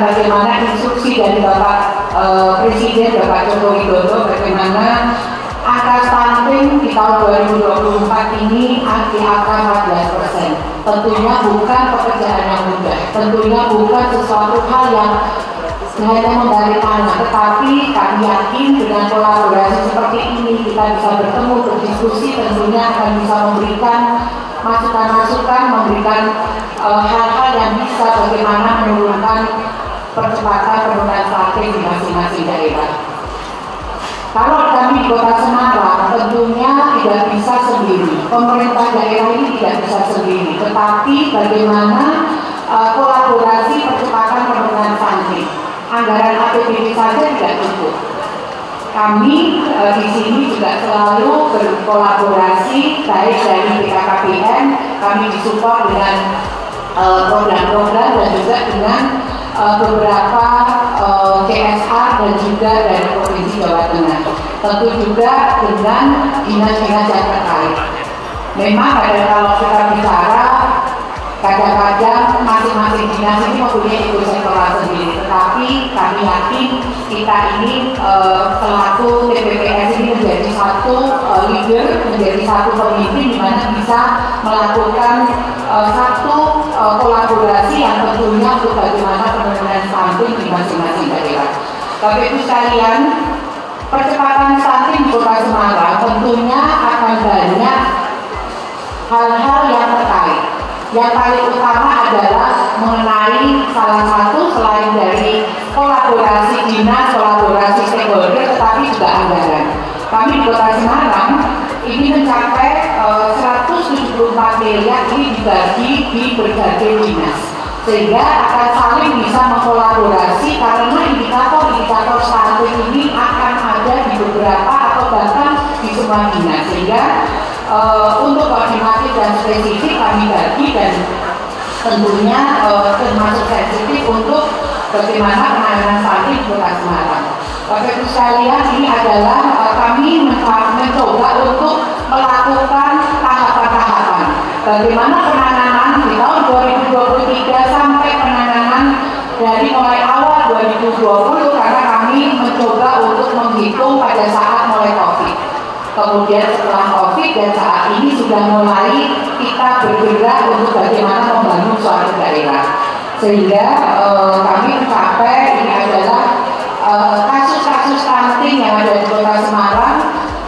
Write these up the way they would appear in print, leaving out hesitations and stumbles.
mendengarkan bagaimana instruksi dari Bapak Presiden Bapak Joko Widodo bagaimana angka stunting di tahun 2024 ini di angka 14%. Tentunya bukan pekerjaan yang mudah, tentunya bukan sesuatu hal yang hanya membalik anak, tetapi kami yakin dengan kolaborasi seperti ini kita bisa bertemu, berdiskusi, tentunya akan bisa memberikan masukan-masukan, memberikan hal-hal yang bisa bagaimana menurunkan percepatan penurunan stunting di masing-masing daerah. Kalau kami di Kota Semarang tentunya tidak bisa sendiri, pemerintah daerah ini tidak bisa sendiri, tetapi bagaimana kolaborasi percepatan penurunan stunting. Anggaran APBD saja tidak cukup. Kami di sini juga selalu berkolaborasi baik dari BKKBN, kami disupport dengan program-program dan juga dengan beberapa CSR dan juga dari Provinsi Jawa Tengah. Tentu juga dengan dinas-dinas yang terkait. Memang kalau kita bicara kadang-kadang masing-masing dinas ini mempunyai ekosektoral sendiri, tetapi kami yakin kita ini selaku TPPS ini menjadi satu leader, menjadi satu pemimpin di mana bisa melakukan satu kolaborasi yang tentunya untuk bagaimana penurunan stunting di masing-masing daerah. Bapak Ibu sekalian, percepatan stunting di Kota Semarang tentunya akan banyak hal-hal yang terkait. Yang paling utama adalah mengenai salah satu selain dari kolaborasi dinas, kolaborasi stakeholder, tetapi juga anggaran. Kami di Kota Semarang ini mencapai 174 miliar ini dibagi di berbagai dinas, sehingga akan saling bisa mengkolaborasi karena indikator-indikator stunting ini akan ada di beberapa atau bahkan di semua dinas, sehingga untuk koordinatif dan spesifik kami bagi dan tentunya termasuk sensitif untuk bagaimana penanganan stunting di Kota Semarang. Bapak Ibu sekalian, ini adalah kami mencoba untuk melakukan tahapan-tahapan bagaimana penanganan di tahun 2023 sampai penanganan dari mulai awal 2020, karena kami mencoba untuk menghitung pada saat mulai COVID. Kemudian setelah COVID dan saat ini sudah mulai kita bergerak untuk bagaimana membangun suatu daerah, sehingga kami mencapai ini adalah kasus-kasus stunting yang ada di Kota Semarang.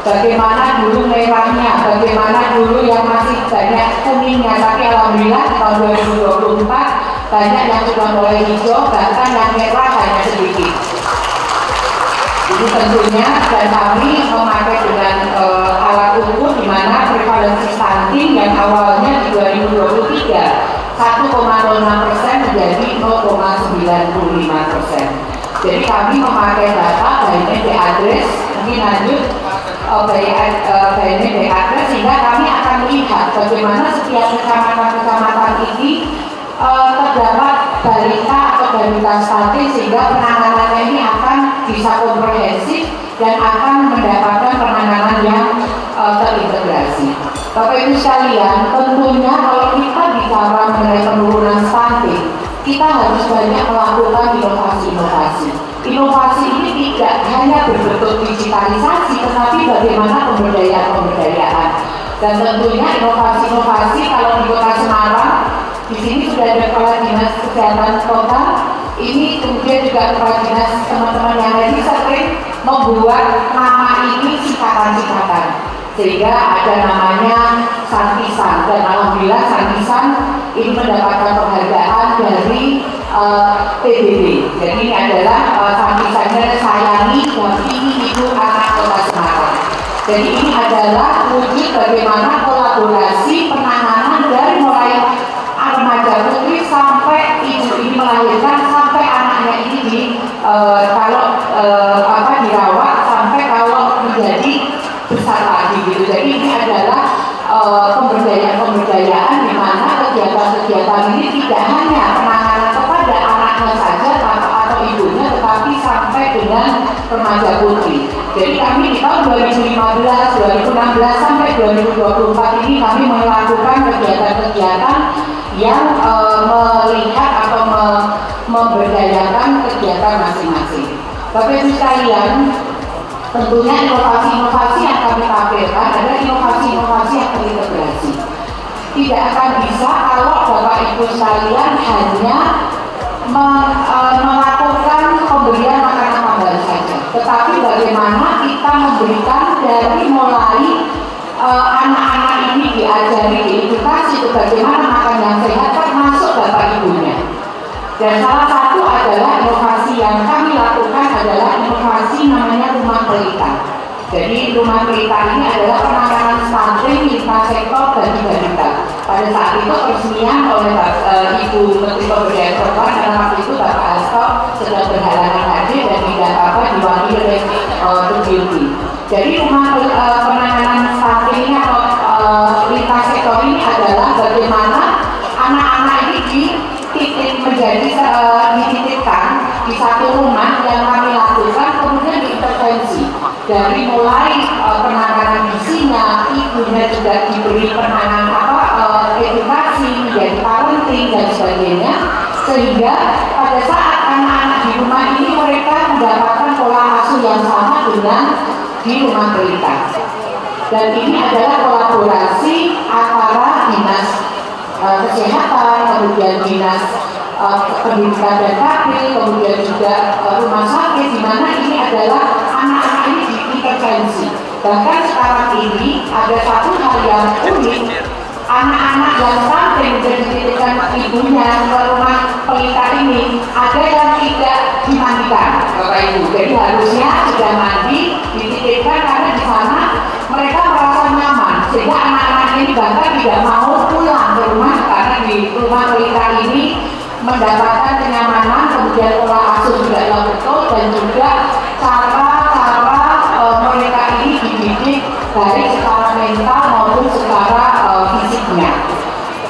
Bagaimana dulu merahnya, bagaimana dulu yang masih banyak kuningnya, tapi alhamdulillah di tahun 2024 banyak yang sudah mulai hijau, bahkan yang merah hanya sedikit. Jadi tentunya dan kami memakai dengan alat ukur di mana prevalensi stunting yang awalnya di 2023 1,06% menjadi 0,95%. Jadi kami memakai data baiknya di address, mungkin lanjut baiknya di address, sehingga kami akan melihat bagaimana setiap kecamatan-kecamatan ini terdapat balita atau balita stunting, sehingga penanganannya ini akan bisa komprehensif dan akan mendapatkan penanganan yang terintegrasi. Bapak Ibu sekalian, tentunya kalau kita bicara mengenai penurunan stunting, kita harus banyak melakukan inovasi-inovasi. Inovasi ini tidak hanya berbentuk digitalisasi, tetapi bagaimana pemberdayaan-pemberdayaan. Dan tentunya inovasi-inovasi kalau di Kota Semarang, di sini sudah ada Kepala Dinas Kesehatan Kota, ini kemudian juga Kepala Dinas teman-teman yang lain sering membuat nama ini singkatan-singkatan, sehingga ada namanya Santisan, dan alhamdulillah Santisan ini mendapatkan penghargaan dari PBB. Jadi ini adalah Santisannya sayangi dampingi ibu anak Kota Semarang. Jadi ini adalah wujud bagaimana kolaborasi penanganan dari mulai remaja putri sampai ibu ini melahirkan sampai anaknya ini kalau dirawat sampai kalau menjadi besar lagi gitu. Jadi ini adalah pemberdayaan di mana kegiatan-kegiatan ini tidak hanya penanganan kepada anaknya saja atau ibunya, tetapi sampai dengan remaja putri. Jadi kami di tahun 2015, 2016 sampai 2024 ini kami melakukan kegiatan-kegiatan yang melihat atau memberdayakan kegiatan masing-masing. Bapak Ibu sekalian, tentunya inovasi-inovasi yang kami tampilkan adalah inovasi-inovasi yang terintegrasi. Tidak akan bisa kalau Bapak Ibu sekalian hanya melakukan pemberian makanan tambahan saja, tetapi bagaimana kita memberikan dari mulai anak-anak ini diajari, diedukasi bagaimana makan yang sehat termasuk Bapak Ibunya. Dan salah satu adalah inovasi yang kami lakukan adalah inovasi namanya rumah pelita. Jadi rumah pelita ini adalah penanganan stunting lintas sektor bagi balita. Pada saat itu peresmian oleh Ibu Menteri Pemberdayaan Perempuan karena waktu itu Bapak Hasto sedang berhalangan hadir dan tidak apa diwakili oleh Tujuti. Jadi rumah penanganan stunting ini atau lintas sektor ini adalah bagaimana anak-anak ini dititipkan di satu rumah yang kami lakukan, kemudian diintervensi dari mulai penanganan gizinya, ibunya juga diberi penanganan edukasi, menjadi parenting dan sebagainya, sehingga pada saat anak-anak di rumah ini mereka mendapatkan pola asuh yang sama dengan di rumah pelita. Dan ini adalah kolaborasi antara dinas kesehatan, kemudian dinas pendidikan dan takbir, kemudian juga rumah sakit, di mana ini adalah anak-anak ini diintervensi. Bahkan sekarang ini ada satu hal yang unik, anak-anak yang stunting dititipkan ibunya ke rumah pelita ini, ada yang tidak dimandikan, Bapak Ibu. Jadi harusnya sudah mandi, dititipkan karena di sana mereka merasa nyaman, sehingga anak-anak ini bahkan tidak mau pulang ke rumah karena di rumah pelita ini mendapatkan kenyamanan, kemudian pola asuh juga yang betul, dan juga cara-cara mereka ini dididik dari secara mental maupun secara fisiknya.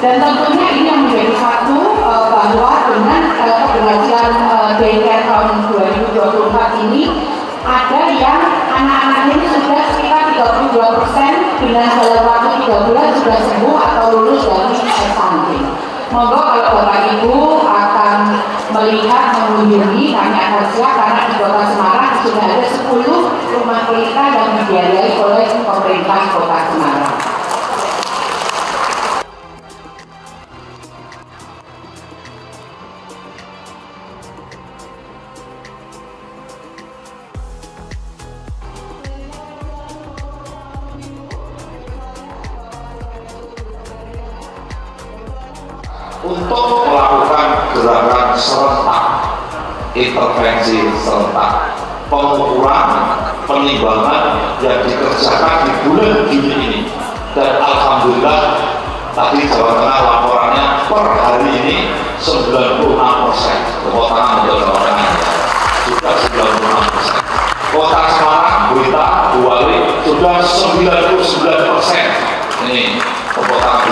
Dan tentunya ini yang menjadi satu bahwa dengan keberhasilan daycare tahun 2024 ini ada yang anak-anak ini sudah sekitar 32% dengan dalam waktu 3 bulan sudah sembuh atau lulus dari stunting. Monggo kalau Bapak Ibu akan melihat, mengunjungi, kami akan siap karena di Kota Semarang sudah ada 10 rumah pelita yang dibiayai oleh pemerintah Kota Semarang. Untuk melakukan gerakan serentak, intervensi serentak, pengukuran, penimbangan yang dikerjakan di bulan Juni ini, dan alhamdulillah tadi Jawa Tengah laporannya per hari ini 96% kepotangan untuk Jawa Tengah sudah 96%. Kota Semarang, Blitar, Bali sudah 99% ini kepotangan